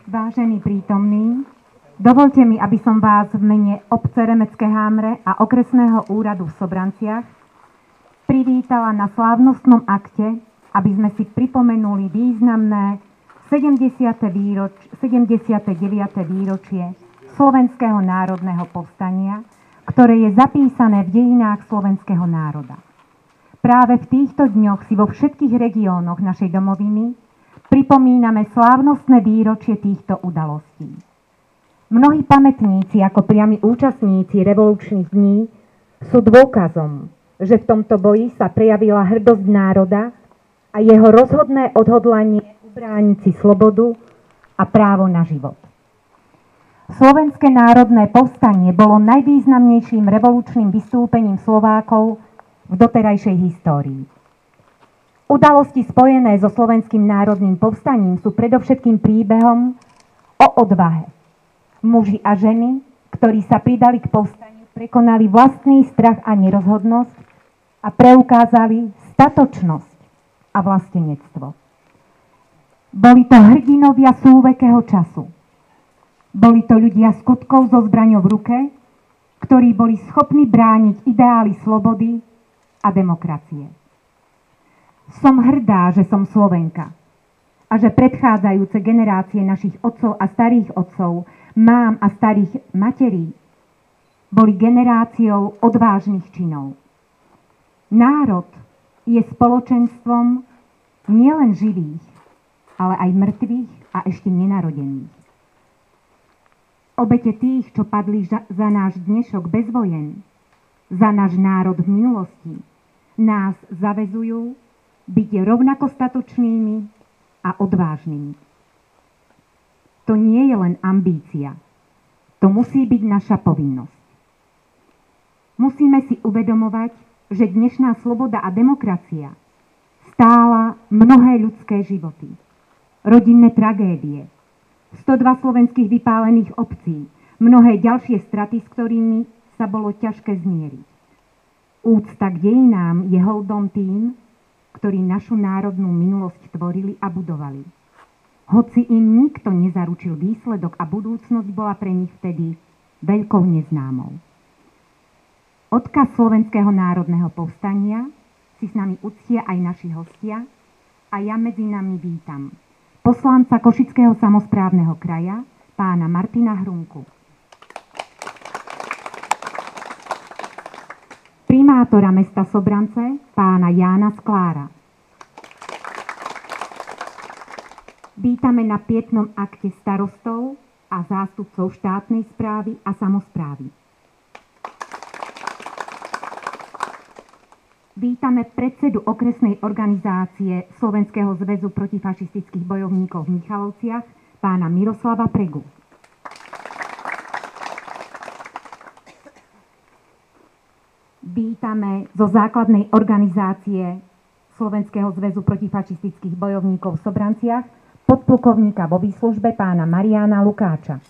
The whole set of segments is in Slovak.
Vážení prítomní, dovolte mi, aby som vás v mene obce Remecké Hámre a okresného úradu v Sobranciach privítala na slávnostnom akte, aby sme si pripomenuli významné 79. výročie Slovenského národného povstania, ktoré je zapísané v dejinách slovenského národa. Práve v týchto dňoch si vo všetkých regiónoch našej domoviny pripomíname slávnostné výročie týchto udalostí. Mnohí pamätníci ako priami účastníci revolučných dní sú dôkazom, že v tomto boji sa prejavila hrdosť národa a jeho rozhodné odhodlanie ubrániť si slobodu a právo na život. Slovenské národné povstanie bolo najvýznamnejším revolučným vystúpením Slovákov v doterajšej histórii. Udalosti spojené so Slovenským národným povstaním sú predovšetkým príbehom o odvahe. Muži a ženy, ktorí sa pridali k povstaniu, prekonali vlastný strach a nerozhodnosť a preukázali statočnosť a vlastenectvo. Boli to hrdinovia súvekého času. Boli to ľudia skutkov so zbraňou v ruke, ktorí boli schopní brániť ideály slobody a demokracie. Som hrdá, že som Slovenka a že predchádzajúce generácie našich otcov a starých otcov, mám a starých materí boli generáciou odvážnych činov. Národ je spoločenstvom nielen živých, ale aj mŕtvych a ešte nenarodených. Obete tých, čo padli za náš dnešok bez vojen, za náš národ v minulosti, nás zaväzujú byť rovnako statočnými a odvážnymi. To nie je len ambícia. To musí byť naša povinnosť. Musíme si uvedomovať, že dnešná sloboda a demokracia stála mnohé ľudské životy, rodinné tragédie, 102 slovenských vypálených obcí, mnohé ďalšie straty, s ktorými sa bolo ťažké zmieriť. Úcta k dejinám je holdom tým, ktorí našu národnú minulosť tvorili a budovali. Hoci im nikto nezaručil výsledok a budúcnosť bola pre nich vtedy veľkou neznámou. Odkaz Slovenského národného povstania si s nami uctia aj naši hostia a ja medzi nami vítam poslanca Košického samosprávneho kraja, pána Martina Hrunku. Primátora mesta Sobrance, pána Jána Sklára. Vítame na pietnom akte starostov a zástupcov štátnej správy a samosprávy. Vítame predsedu okresnej organizácie Slovenského zväzu protifašistických bojovníkov v Michalovciach, pána Miroslava Pregu. Vítame zo základnej organizácie Slovenského zväzu protifašistických bojovníkov v Sobranciach podplukovníka vo výslužbe pána Mariána Lukáča.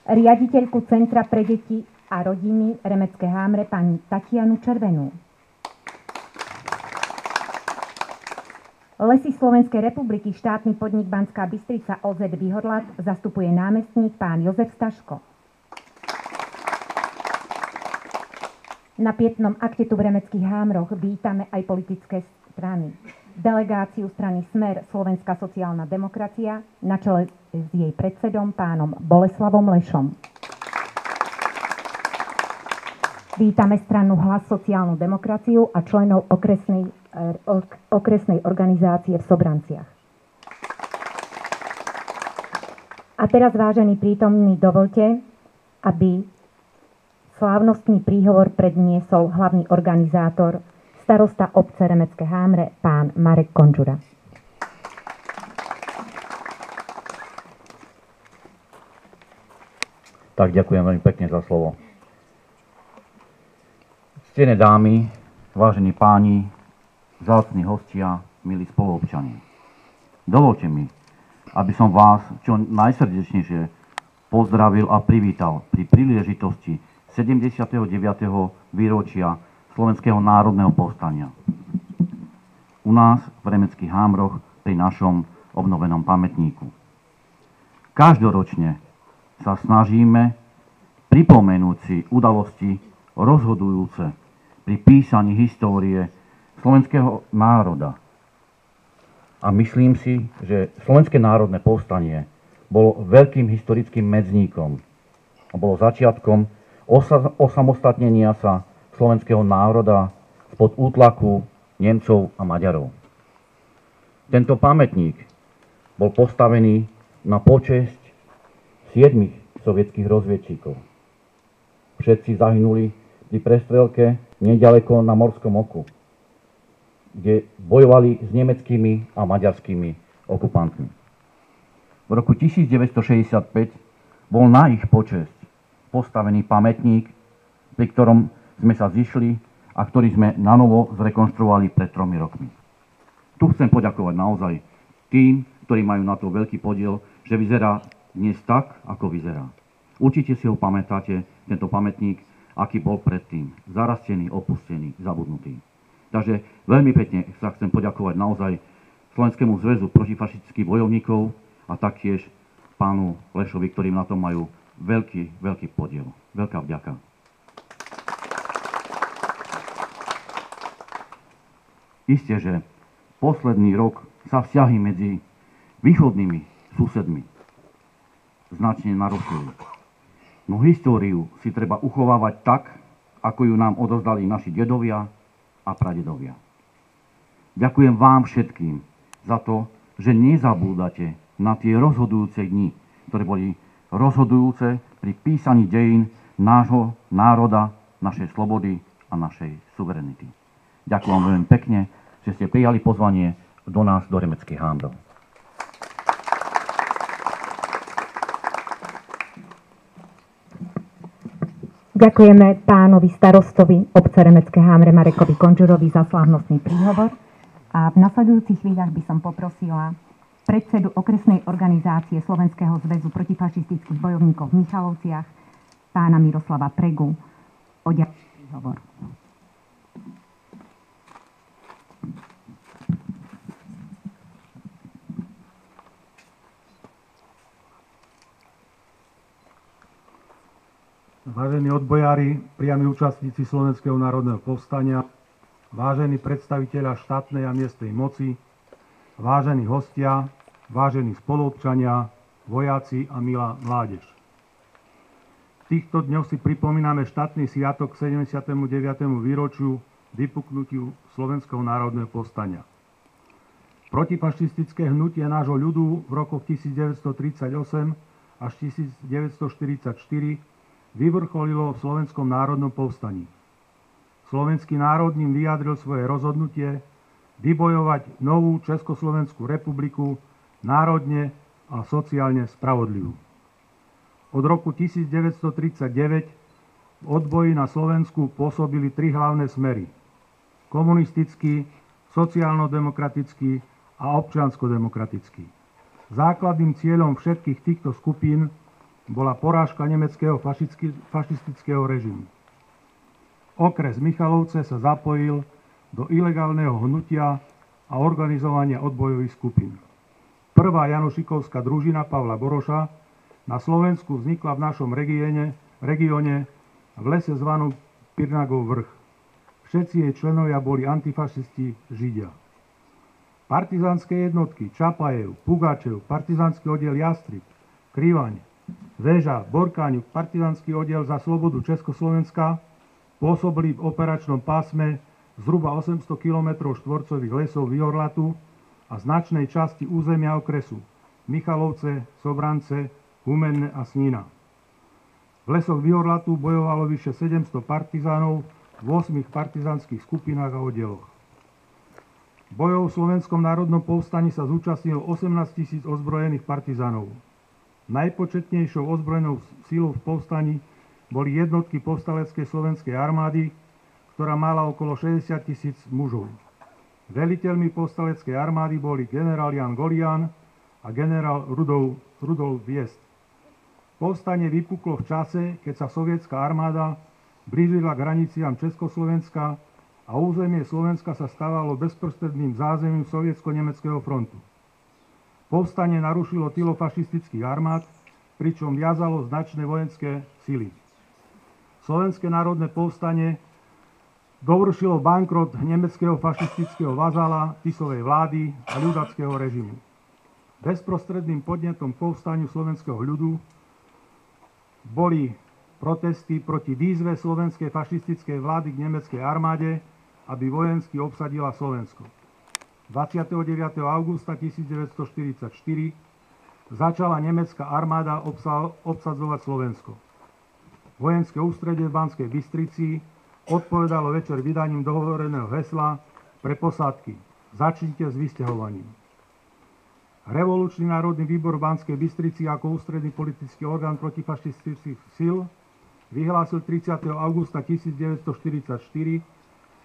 Riaditeľku Centra pre deti a rodiny Remecké Hámre pani Tatianu Červenú. Lesy Slovenskej republiky, štátny podnik Banská Bystrica OZ Výhorlat zastupuje námestník pán Jozef Staško. Na pietnom akte tu v Remeckých Hámroch vítame aj politické strany. Delegáciu strany Smer Slovenská sociálna demokracia na čele s jej predsedom pánom Boleslavom Lešom. Vítame stranu Hlas sociálnu demokraciu a členov okresnej organizácie v Sobranciach. A teraz, vážení prítomní, dovolte, aby slávnostný príhovor predniesol hlavný organizátor, starosta obce Remecké Hámre, pán Marek Končura. Tak, ďakujem veľmi pekne za slovo. Ctené dámy, vážení páni, vzácni hostia, milí spoluobčania. Dovolte mi, aby som vás čo najsrdečnejšie pozdravil a privítal pri príležitosti 79. výročia Slovenského národného povstania. U nás v Remeckých Hámroch pri našom obnovenom pamätníku. Každoročne sa snažíme pripomenúť si udalosti rozhodujúce pri písaní histórie slovenského národa. A myslím si, že Slovenské národné povstanie bolo veľkým historickým medzníkom a bolo začiatkom osamostatnenia sa slovenského národa spod útlaku Nemcov a Maďarov. Tento pamätník bol postavený na počesť 7 sovietských rozviedčíkov. Všetci zahynuli pri prestrelke neďaleko na Morskom oku, kde bojovali s nemeckými a maďarskými okupantmi. V roku 1965 bol na ich počesť postavený pamätník, pri ktorom sme sa zišli a ktorý sme nanovo zrekonštruovali pred 3 rokmi. Tu chcem poďakovať naozaj tým, ktorí majú na to veľký podiel, že vyzerá dnes tak, ako vyzerá. Určite si ho pamätáte, tento pamätník, aký bol predtým. Zarastený, opustený, zabudnutý. Takže veľmi pekne sa chcem poďakovať naozaj Slovenskému zväzu protifašistických bojovníkov a taktiež pánu Lešovi, ktorí na tom majú veľký podiel. Veľká vďaka. Isté, že posledný rok sa vzťahy medzi východnými susedmi značne narušili. No históriu si treba uchovávať tak, ako ju nám odozdali naši dedovia a pradedovia. Ďakujem vám všetkým za to, že nezabúdate na tie rozhodujúce dni, ktoré boli rozhodujúce pri písaní dejín nášho národa, našej slobody a našej suverenity. Ďakujem veľmi pekne, že ste prijali pozvanie do nás, do Remeckých Hámrov. Ďakujeme pánovi starostovi obce Remecké Hámre Marekovi Konžurovi za slávnostný príhovor a v nasledujúcich chvíľach by som poprosila predsedu okresnej organizácie Slovenského zväzu protifašistických bojovníkov v Michalovciach, pána Miroslava Pregu, o ďalší príhovor. Vážení odbojári, priami účastníci Slovenského národného povstania, vážení predstavitelia štátnej a miestnej moci, vážení hostia, vážení spoluobčania, vojaci a milá mládež. V týchto dňoch si pripomíname štátny sviatok k 79. výročiu vypuknutiu Slovenského národného povstania. Protifašistické hnutie nášho ľudu v rokoch 1938 až 1944 vyvrcholilo v Slovenskom národnom povstaní. Slovenský národ ním vyjadril svoje rozhodnutie vybojovať novú Československú republiku národne a sociálne spravodlivú. Od roku 1939 v odboji na Slovensku pôsobili 3 hlavné smery: komunistický, sociálno-demokratický a občiansko-demokratický. Základným cieľom všetkých týchto skupín bola porážka nemeckého fašistického režimu. Okres Michalovce sa zapojil do ilegálneho hnutia a organizovania odbojových skupín. Prvá Janošikovská družina Pavla Boroša na Slovensku vznikla v našom regióne v lese zvanom Pirnagov vrch. Všetci jej členovia boli antifašisti Židia. Partizánske jednotky Čapajev, Pugačev, partizánsky oddiel Jastrib, Krivaň, Veža, Borkáňuk, partizánsky oddiel za slobodu Československa pôsobili v operačnom pásme zhruba 800 km štvorcových lesov Vyhorlatu a značnej časti územia okresu Michalovce, Sobrance, Humenné a Snína. V lesoch Vyhorlatu bojovalo vyše 700 partizánov v 8 partizánskych skupinách a oddieloch. Bojov v Slovenskom národnom povstaní sa zúčastnilo 18 000 ozbrojených partizánov. Najpočetnejšou ozbrojenou silou v povstaní boli jednotky povstaleckej slovenskej armády, ktorá mala okolo 60 000 mužov. Veliteľmi povstaleckej armády boli generál Jan Golian a generál Rudolf Viest. Povstanie vypuklo v čase, keď sa sovietská armáda blížila k hraniciam Československa a územie Slovenska sa stávalo bezprostredným zázemím sovietsko-nemeckého frontu. Povstanie narušilo tylo fašistických armád, pričom viazalo značné vojenské sily. Slovenské národné povstanie dovršilo bankrot nemeckého fašistického vazala, Tisovej vlády a ľudáckeho režimu. Bezprostredným podnetom povstaniu slovenského ľudu boli protesty proti výzve slovenskej fašistickej vlády k nemeckej armáde, aby vojensky obsadila Slovensko. 29. augusta 1944 začala nemecká armáda obsadzovať Slovensko. Vojenské ústredie v Banskej Bystrici odpovedalo večer vydaním dohovoreného hesla pre posádky: Začnite s vysťahovaním. Revolučný národný výbor v Banskej Bystrici ako ústredný politický orgán protifašistických síl vyhlásil 30. augusta 1944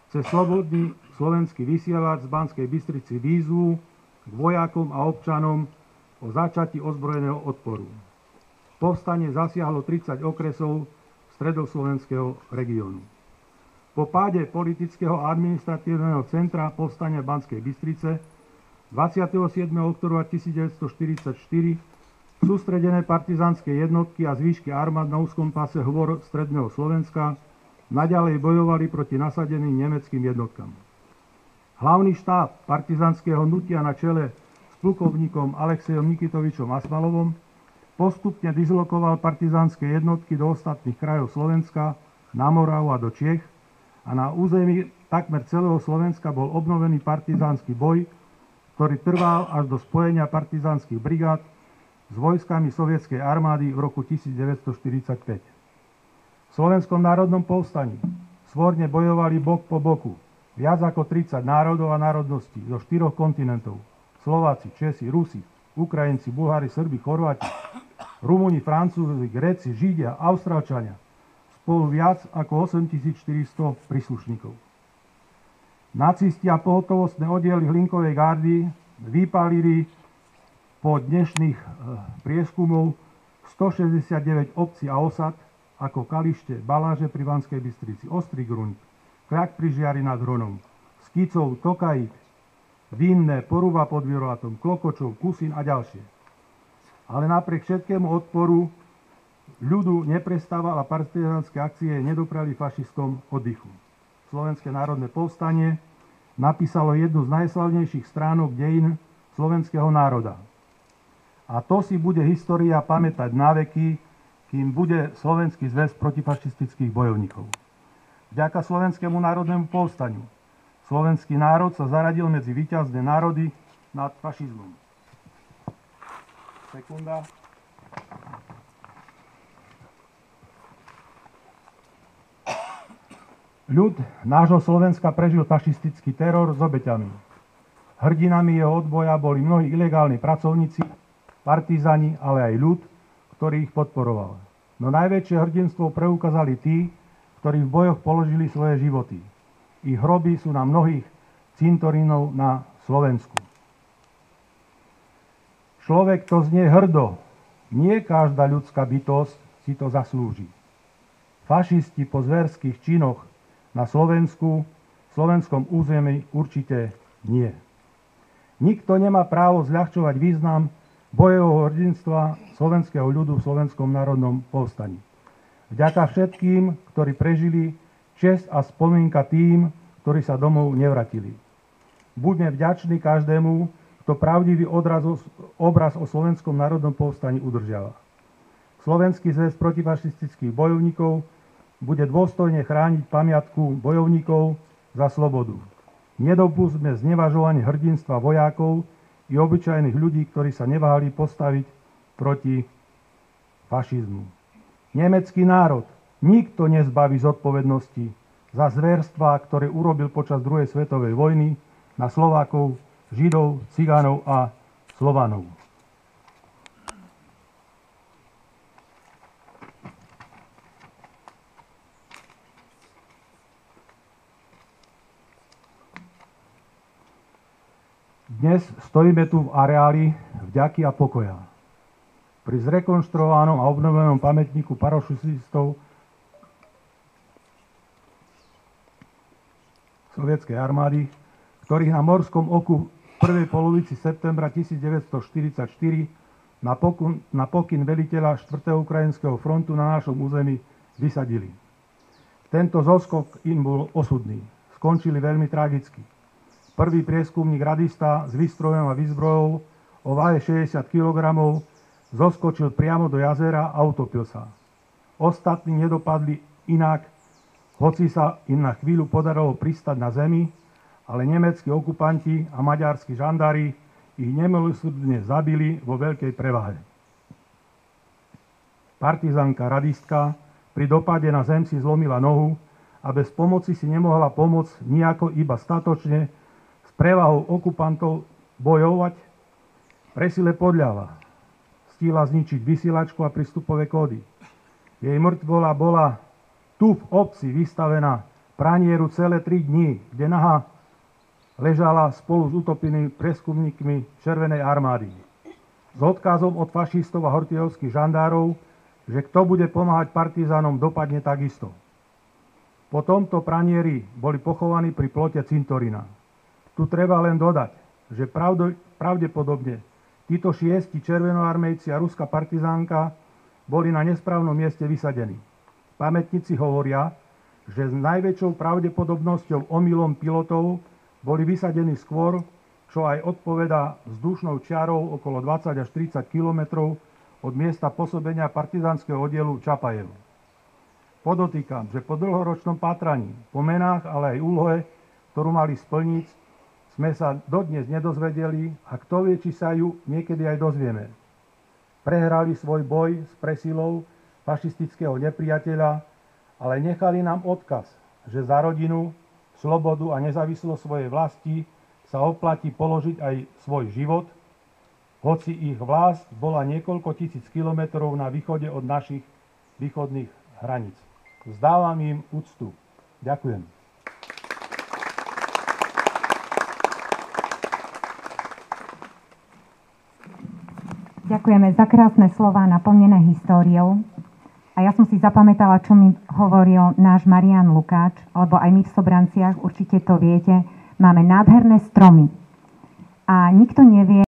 cez slobodný slovenský vysielač z Banskej Bystrici výzvu k vojakom a občanom o začatí ozbrojeného odporu. Povstanie zasiahlo 30 okresov stredoslovenského regiónu. Po páde politického a administratívneho centra povstania Banskej Bystrice 27. októbra 1944 sústredené partizánske jednotky a zvýšky armád na úzkom páse Hvor stredného Slovenska naďalej bojovali proti nasadeným nemeckým jednotkám. Hlavný štáb partizánskeho hnutia na čele s plukovníkom Alexejom Nikitovičom Asmalovom postupne dislokoval partizánske jednotky do ostatných krajov Slovenska, na Moravu a do Čiech a na území takmer celého Slovenska bol obnovený partizánsky boj, ktorý trval až do spojenia partizánskych brigád s vojskami sovietskej armády v roku 1945. V Slovenskom národnom povstaní svorne bojovali bok po boku viac ako 30 národov a národností zo 4 kontinentov: Slováci, Česi, Rusi, Ukrajinci, Bulhári, Srbi, Chorváti, Rumúni, Francúzi, Gréci, Židia, Austrálčania, spolu viac ako 8400 príslušníkov. Nacisti a pohotovostné oddiely Hlinkovej gardy vypálili po dnešných prieskumov 169 obcí a osad ako Kalište, Baláže pri Banskej Bystrici, Ostrý Gruň, Kľak pri Žiari nad Hronom, Skicov, Tokajík, Vinné, Poruba pod Virovatom, Klokočov, Kusín a ďalšie. Ale napriek všetkému odporu ľudu neprestával a partizánske akcie nedoprali fašistom oddychu. Slovenské národné povstanie napísalo jednu z najslavnejších stránok dejín slovenského národa. A to si bude história pamätať na veky, kým bude Slovenský zväz protifašistických bojovníkov. Vďaka Slovenskému národnému povstaniu slovenský národ sa zaradil medzi víťazné národy nad fašizmom. Sekunda. Ľud nášho Slovenska prežil fašistický teror s obeťami. Hrdinami jeho odboja boli mnohí ilegálni pracovníci, partizáni, ale aj ľud, ktorý ich podporoval. No najväčšie hrdinstvo preukázali tí, ktorí v bojoch položili svoje životy. Ich hroby sú na mnohých cintorínov na Slovensku. Človek to znie hrdo. Nie každá ľudská bytosť si to zaslúži. Fašisti po zverských činoch na Slovensku, slovenskom území určite nie. Nikto nemá právo zľahčovať význam bojového hrdinstva slovenského ľudu v Slovenskom národnom povstaní. Vďaka všetkým, ktorí prežili, česť a spomienka tým, ktorí sa domov nevratili. Buďme vďační každému, kto pravdivý obraz o Slovenskom národnom povstaní udržiava. Slovenský zväz protifašistických bojovníkov bude dôstojne chrániť pamiatku bojovníkov za slobodu. Nedopustme znevažovanie hrdinstva vojakov i obyčajných ľudí, ktorí sa neváhali postaviť proti fašizmu. Nemecký národ nikto nezbaví zodpovednosti za zverstvá, ktoré urobil počas druhej svetovej vojny na Slovákov, Židov, Cigánov a Slovanov. Dnes stojíme tu v areáli vďaky a pokoja. Pri zrekonštruovanom a obnovenom pamätníku parašutistov sovietskej armády, ktorých na morskom oku prvej polovici septembra 1944 na pokyn veliteľa 4. ukrajinského frontu na našom území vysadili. Tento zoskok im bol osudný. Skončili veľmi tragicky. Prvý prieskumník radista s výstrojom a výzbrojou o váhe 60 kg zoskočil priamo do jazera a utopil sa. Ostatní nedopadli inak, hoci sa im na chvíľu podarilo pristať na zemi, ale nemeckí okupanti a maďarskí žandári ich nemilosrdne zabili vo veľkej prevahe. Partizánka radistka pri dopade na zem si zlomila nohu a bez pomoci si nemohla pomôcť nijako, iba statočne s prevahou okupantov bojovať. Presile podľahla. Stihla zničiť vysielačku a prístupové kódy. Jej mŕtvola bola tu v obci vystavená pranieru celé 3 dní, kde nahá ležala spolu s utopenými prieskumníkmi Červenej armády. S odkazom od fašistov a hortijovských žandárov, že kto bude pomáhať partizánom, dopadne takisto. Po tomto pranieri boli pochovaní pri plote cintorína. Tu treba len dodať, že pravdepodobne títo 6 červenoarmejci a ruská partizánka boli na nesprávnom mieste vysadení. Pamätníci hovoria, že s najväčšou pravdepodobnosťou omylom pilotov boli vysadení skôr, čo aj odpovedá vzdušnou čiarou okolo 20 až 30 kilometrov od miesta pôsobenia partizánskeho oddielu Čapajev. Podotýkam, že po dlhoročnom pátraní, po menách, ale aj úlohe, ktorú mali splniť, sme sa dodnes nedozvedeli a kto vie, či sa ju niekedy aj dozvieme. Prehrali svoj boj s presilou fašistického nepriateľa, ale nechali nám odkaz, že za rodinu, slobodu a nezávislosť svojej vlasti sa oplatí položiť aj svoj život, hoci ich vlast bola niekoľko tisíc kilometrov na východe od našich východných hraníc. Vzdávam im úctu. Ďakujem. Ďakujeme za krásne slová naplnené históriou. A ja som si zapamätala, čo mi hovoril náš Marián Lukáč, lebo aj my v Sobranciach, určite to viete, máme nádherné stromy. A nikto nevie,